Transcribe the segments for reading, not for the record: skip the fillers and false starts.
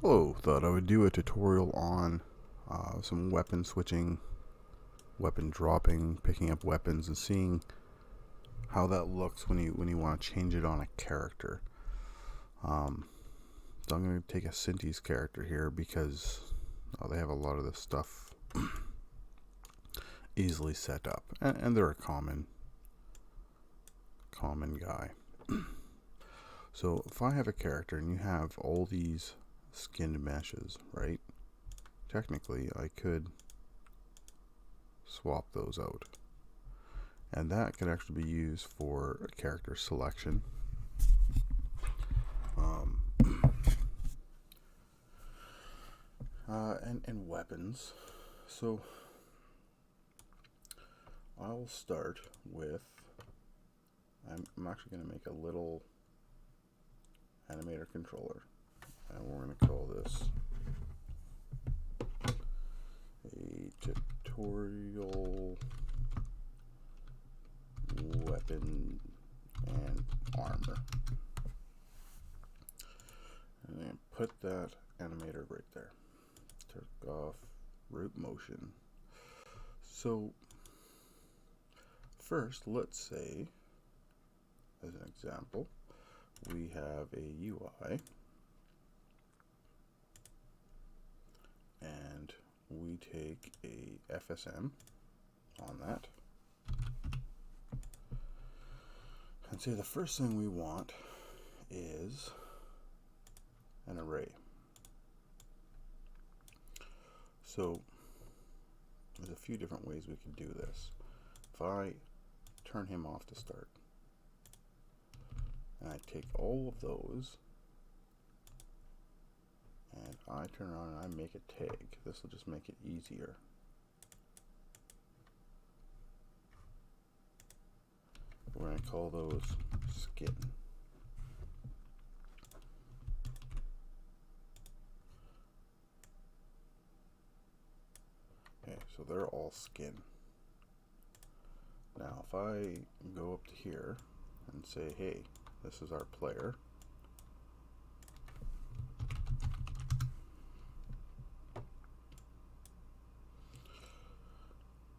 Hello, thought I would do a tutorial on some weapon switching, weapon dropping, picking up weapons, and seeing how that looks when you want to change it on a character. So I'm going to take a Cinti's character here because they have a lot of this stuff easily set up, and they're a common guy. So if I have a character and you have all these skinned meshes, right? Technically, I could swap those out, and that can actually be used for character selection. And weapons. So I'll start with, I'm actually going to make a little animator controller, and we're going to call this a tutorial weapon and armor. And then put that animator right there. Turn off root motion. So first, let's say, as an example, we have a UI and we take a FSM on that, and say the first thing we want is an array. So there's a few different ways we can do this. If I turn him off to start, and I take all of those, and I turn around and I make a tag, this will just make it easier. We're going to call those skin. Okay, so they're all skin. Now if I go up to here and say, hey, this is our player,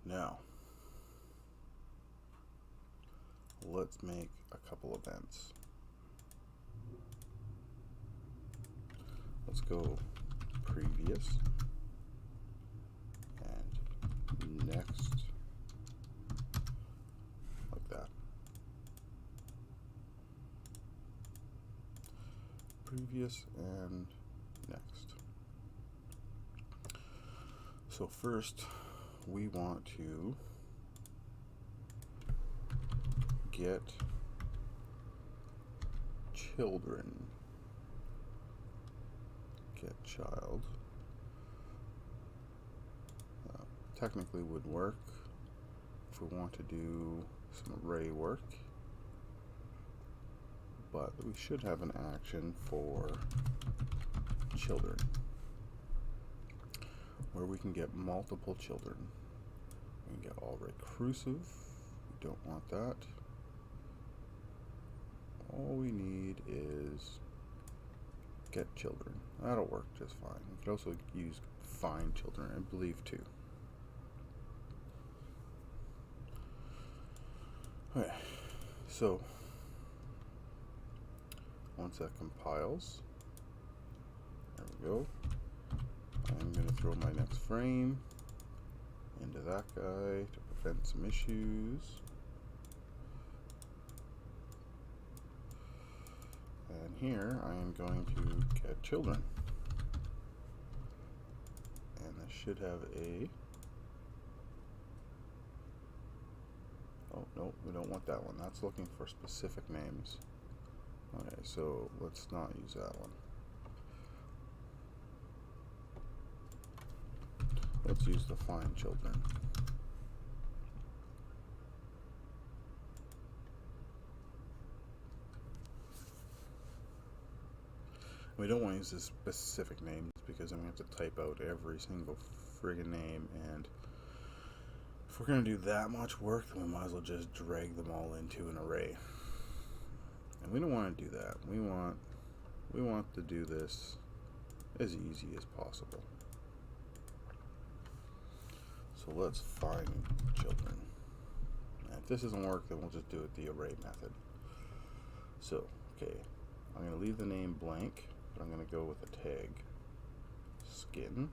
now let's make a couple events. Let's go previous and next, like that. Previous and next. So first we want to get children. Get child. Technically would work if we want to do some array work, but we should have an action for children where we can get multiple children. We can get all recursive. We don't want that. All we need is get children. That'll work just fine. We could also use find children, I believe, too. Okay, so once that compiles, there we go. I'm going to throw my next frame into that guy to prevent some issues. And here I am going to get children. And this should have a... Oh, no, we don't want that one. That's looking for specific names. Okay, so let's not use that one. Let's use the find children. We don't want to use the specific names because then we have to type out every single friggin' name, and if we're going to do that much work, then we might as well just drag them all into an array. And we don't want to do that. We want to do this as easy as possible. So let's find children. And if this doesn't work, then we'll just do it the array method. So, okay, I'm going to leave the name blank, but I'm going to go with a tag skin.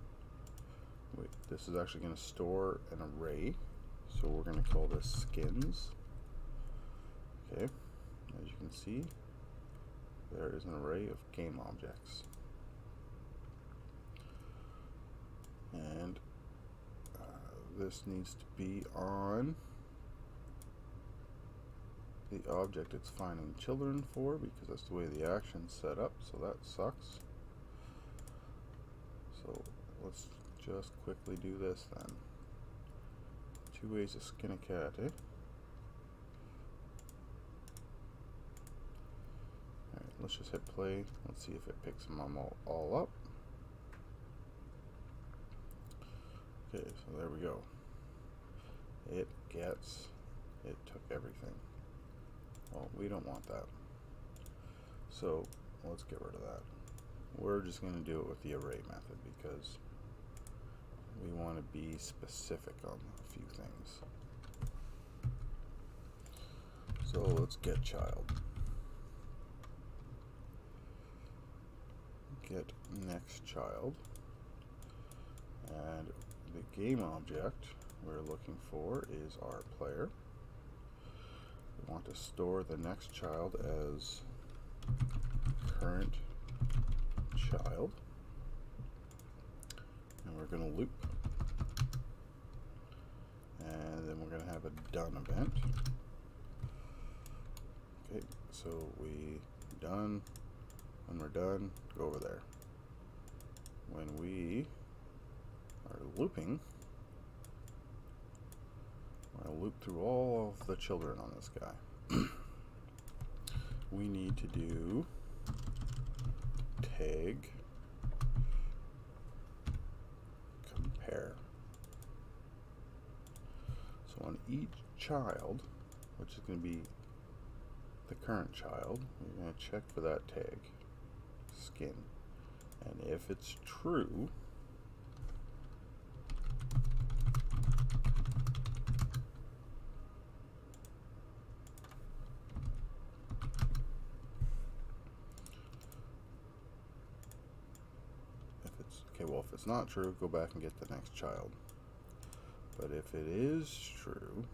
Wait, this is actually going to store an array, so we're going to call this skins. Okay, as you can see, there is an array of game objects. And this needs to be on the object it's finding children for, because that's the way the action's set up, so that sucks. So let's just quickly do this then. 2 ways to skin a cat, eh? Alright, let's just hit play. Let's see if it picks them all up. Okay, so there we go. It took everything. Well, we don't want that. So let's get rid of that. We're just going to do it with the array method because we want to be specific on a few things. So let's get child. Get next child. And the game object we're looking for is our player. We want to store the next child as current child, and we're going to loop, and then we're going to have a done event. Okay, so we done. When we're done, go over there. When we are looping, we're going to loop through all of the children on this guy. We need to do tag compare. So on each child, which is going to be the current child, we're going to check for that tag skin, and if it's true, if it's not true, go back and get the next child. But if it is true,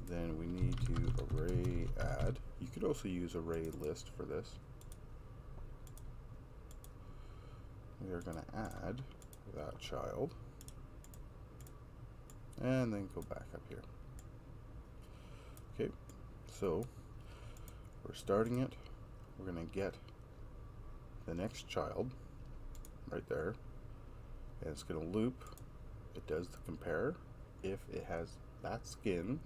then we need to array add. You could also use array list for this. We are going to add that child and then go back up here. Okay, so we're starting it. We're going to get the next child right there, and it's going to loop. It does the compare. If it has that skin,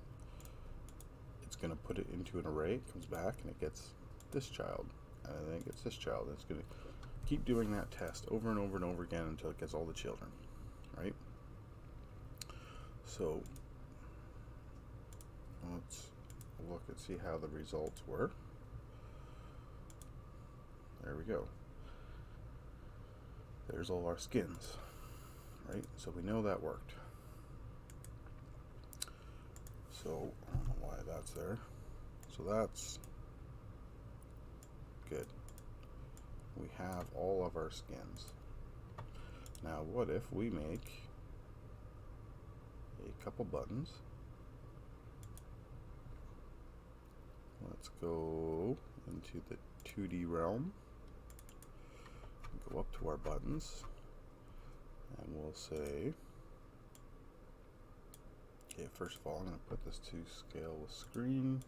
it's going to put it into an array. It comes back and it gets this child, and then it gets this child. It's going to keep doing that test over and over and over again until it gets all the children, right? So let's look and see how the results were. There we go. There's all our skins, right? So we know that worked. So I don't know why that's there. So that's good. We have all of our skins. Now what if we make a couple buttons? Let's go into the 2D realm. Go up to our buttons, and we'll say, okay, first of all, I'm going to put this to scale with screen.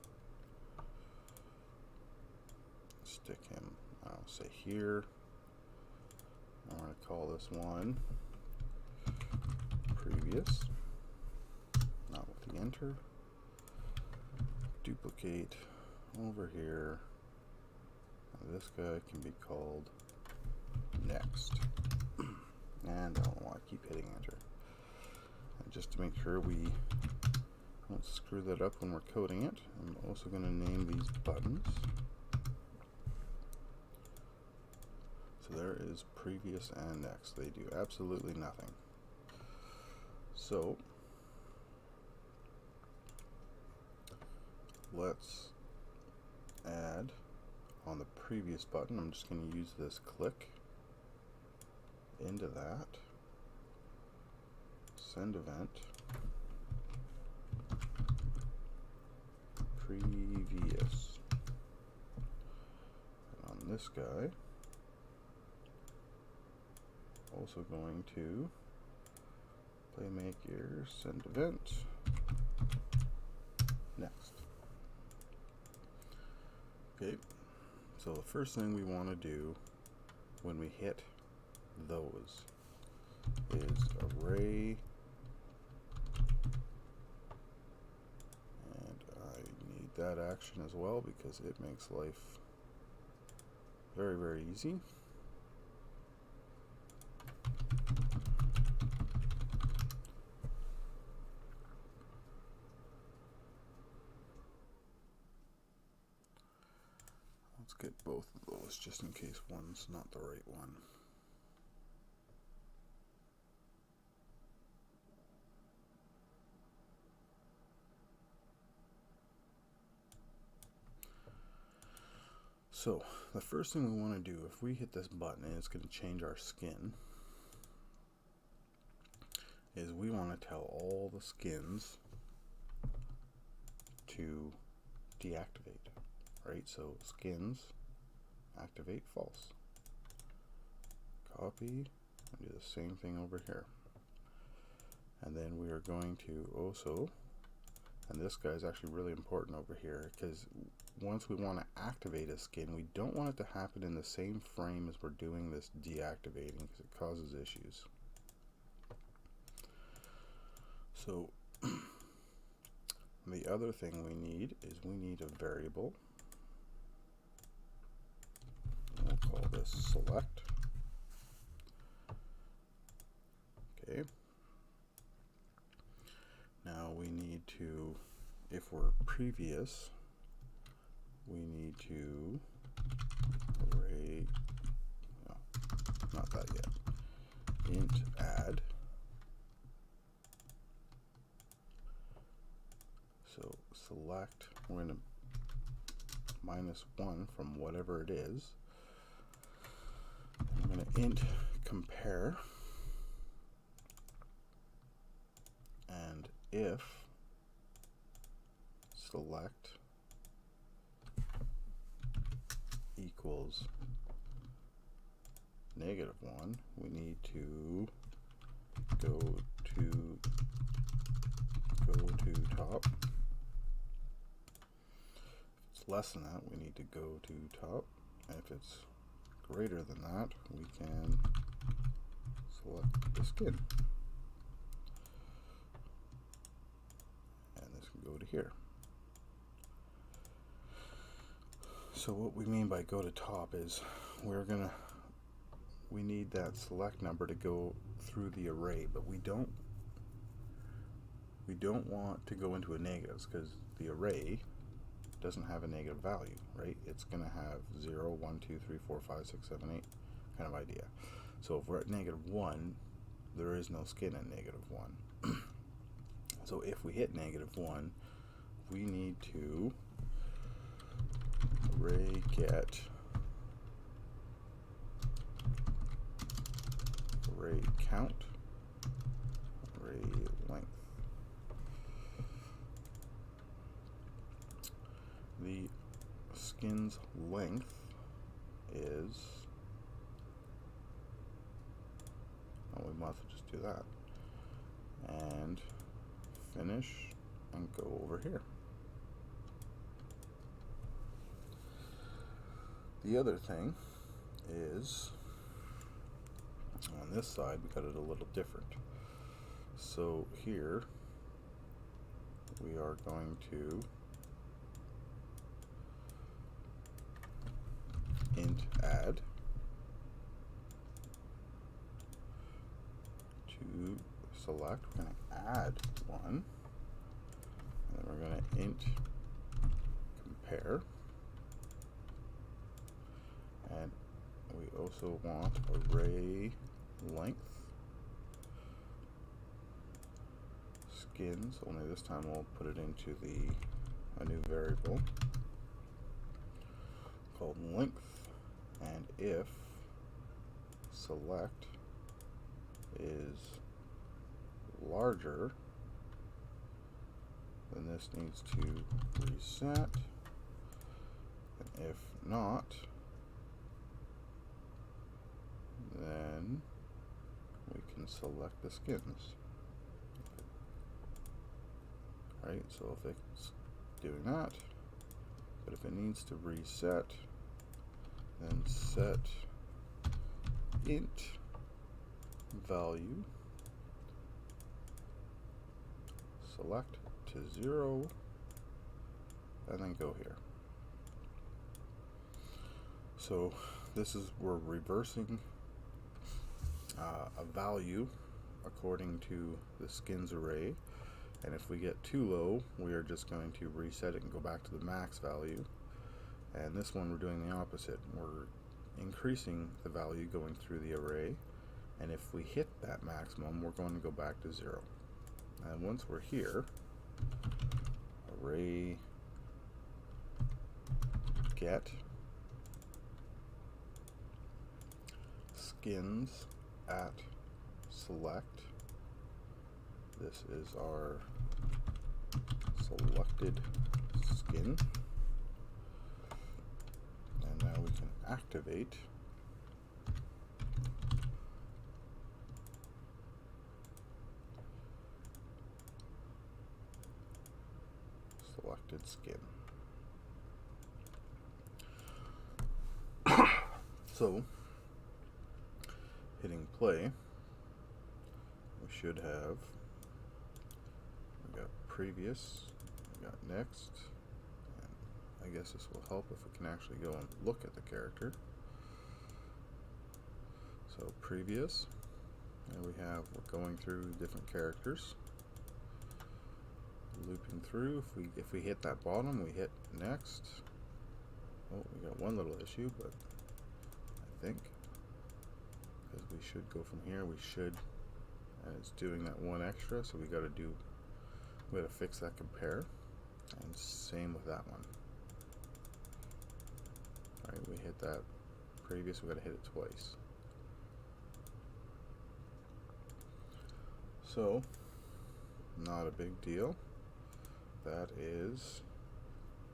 Stick him, I'll say here. I'm going to call this one previous, not with the enter. Duplicate over here. Now this guy can be called next. And I don't want to keep hitting enter. And just to make sure we don't screw that up when we're coding it, I'm also going to name these buttons is previous and next. They do absolutely nothing. So let's add on the previous button. I'm just going to use this click into that, send event, previous. And on this guy, also going to Playmaker, send event, next. Okay, so the first thing we want to do when we hit those is array, and I need that action as well because it makes life very, very easy. Let's get both of those just in case one's not the right one. So the first thing we want to do, if we hit this button and it's going to change our skin, is we want to tell all the skins to deactivate, right? So skins, activate false. Copy and do the same thing over here. And then we are going to also, and this guy is actually really important over here because once we want to activate a skin, we don't want it to happen in the same frame as we're doing this deactivating because it causes issues. So the other thing we need is we need a variable. We'll call this select. Okay. Now we need to, if we're previous, we need to array, no, not that yet, int add. So select, we're going to -1 from whatever it is. I'm going to int compare, and if select equals -1, we need to go to top. If it's less than that, we need to go to top. And if it's greater than that, we can select the skin. And this can go to here. So what we mean by go to top is we need that select number to go through the array, but we don't want to go into a negatives because the array doesn't have a negative value, right? It's going to have 0, 1, 2, 3, 4, 5, 6, 7, 8 kind of idea. So if we're at -1, there is no skin at -1. So if we hit -1, we need to array get array count, array length. The skin's length is, oh, we might as well just do that, and finish and go over here. The other thing is, on this side we got it a little different. So here we are going to int add to select. We're going to add 1, and then we're going to int compare, and we we also want array length skins, only this time we'll put it into a new variable called length, and if select is larger, then this needs to reset, and if not, then we can select the skins. Right, so if it's doing that, but if it needs to reset, then set int value select to 0, and then go here. So this is, we're reversing a value according to the skins array, and if we get too low, we are just going to reset it and go back to the max value. And this one we're doing the opposite. We're increasing the value going through the array, and if we hit that maximum, we're going to go back to 0. And once we're here, array get skins at select. This is our selected skin, and now we can activate selected skin. So hitting play, we should have, we got previous, we got next, and I guess this will help if we can actually go and look at the character. So previous, and we have, we're going through different characters, looping through. If we hit that bottom, we hit next. Oh, we got one little issue, but I think because we should go from here, we should, and it's doing that one extra, so we got to fix that compare, and same with that one. All right, we hit that previous, we got to hit it twice. So not a big deal. That is,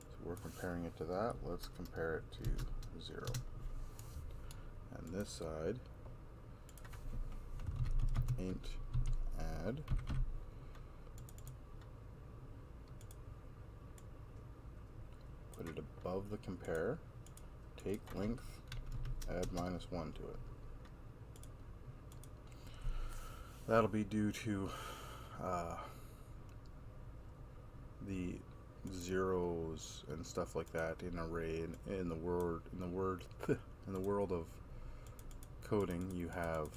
so we're comparing it to that. Let's compare it to 0. And this side, int add put it above the compare, take length, add -1 to it. That'll be due to the zeros and stuff like that in array. In the world of coding, you have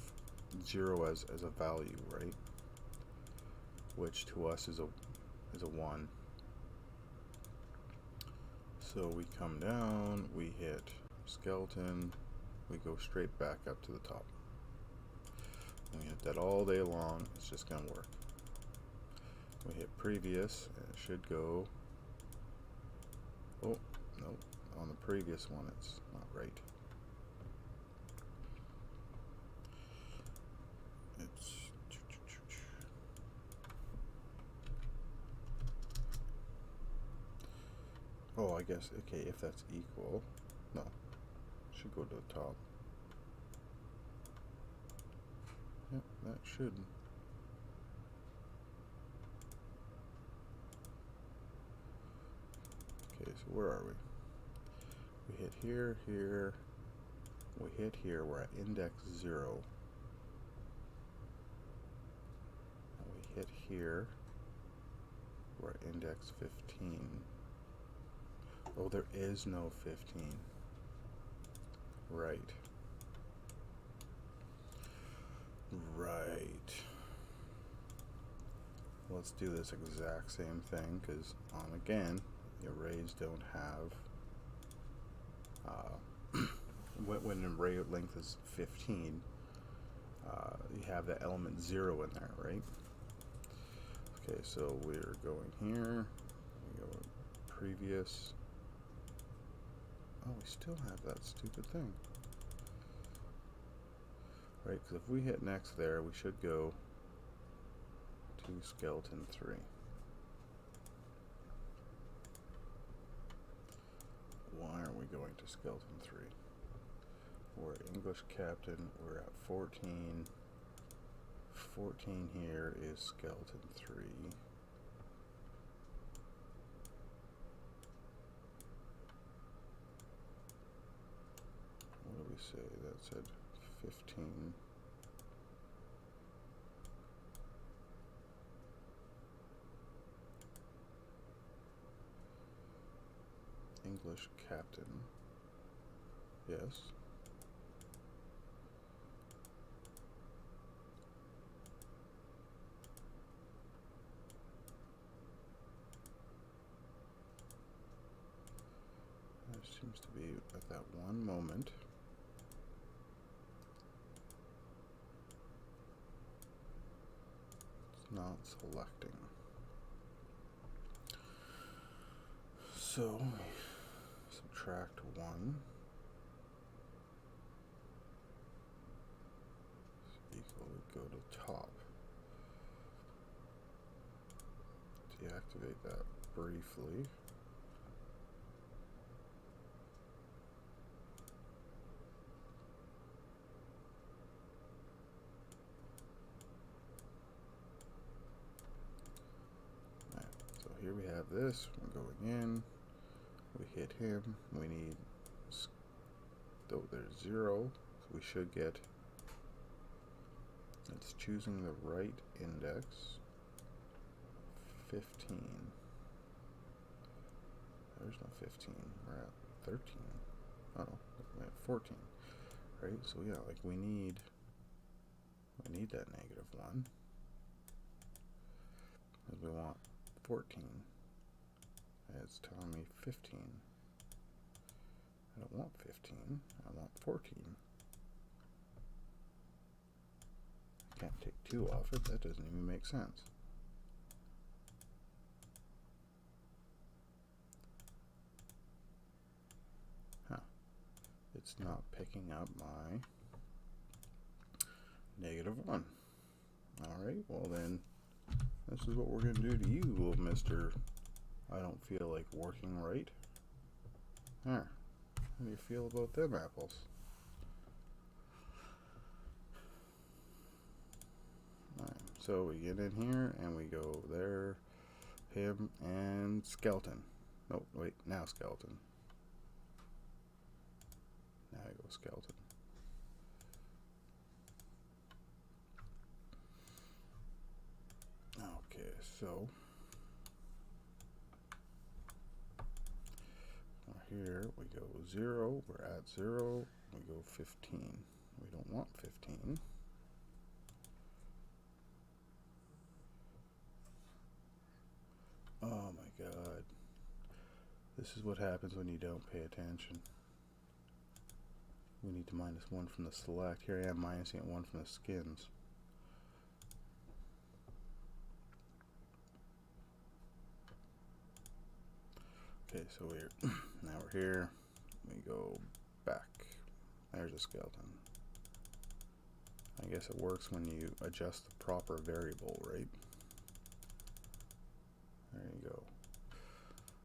0 as a value, right? Which to us is a 1. So we come down, we hit skeleton, we go straight back up to the top. We hit that all day long, it's just going to work. We hit previous, and it should go, oh, no, on the previous one it's not right. It's, oh, I guess, okay, if that's equal, no, it should go to the top. Yep, that should. Okay, so where are we? We hit here, here, we hit here, we're at index 0. And we hit here, we're at index 15. Oh, there is no 15. Right. Right. Let's do this exact same thing, because again, the arrays don't have when an array length is 15, you have the element 0 in there, right? Okay, so we're going here. We go previous. Oh, we still have that stupid thing. Right, because if we hit next there, we should go to skeleton 3. Why are we going to skeleton 3? We're English captain, we're at 14. 14 here is skeleton 3. What do we say? That said 15. English captain. Yes. There seems to be at that one moment. It's not selecting. So subtract 1 equal, we go to top. Deactivate that briefly. Right, so here we have this, we're going in, we hit him, we need, though there's 0, so we should get, it's choosing the right index, 15. There's no 15, we're at 13. Oh, we're at 14. Right, so yeah, like we need that -1. Because we want 14. It's telling me 15. I don't want 15, I want 14. I can't take 2 off it, that doesn't even make sense. Huh. It's not picking up my -1. Alright, well then, this is what we're going to do to you, little Mr. I don't feel like working right. There. How do you feel about them apples? Alright, so we get in here and we go there, him, and skeleton. Oh, wait, now skeleton. Now I go skeleton. Okay, so here we go 0, we're at 0, we go 15. We don't want 15. Oh my god. This is what happens when you don't pay attention. We need to -1 from the select. Here I am minusing 1 from the skins. Okay, so now we're here. We go back. There's a skeleton. I guess it works when you adjust the proper variable, right?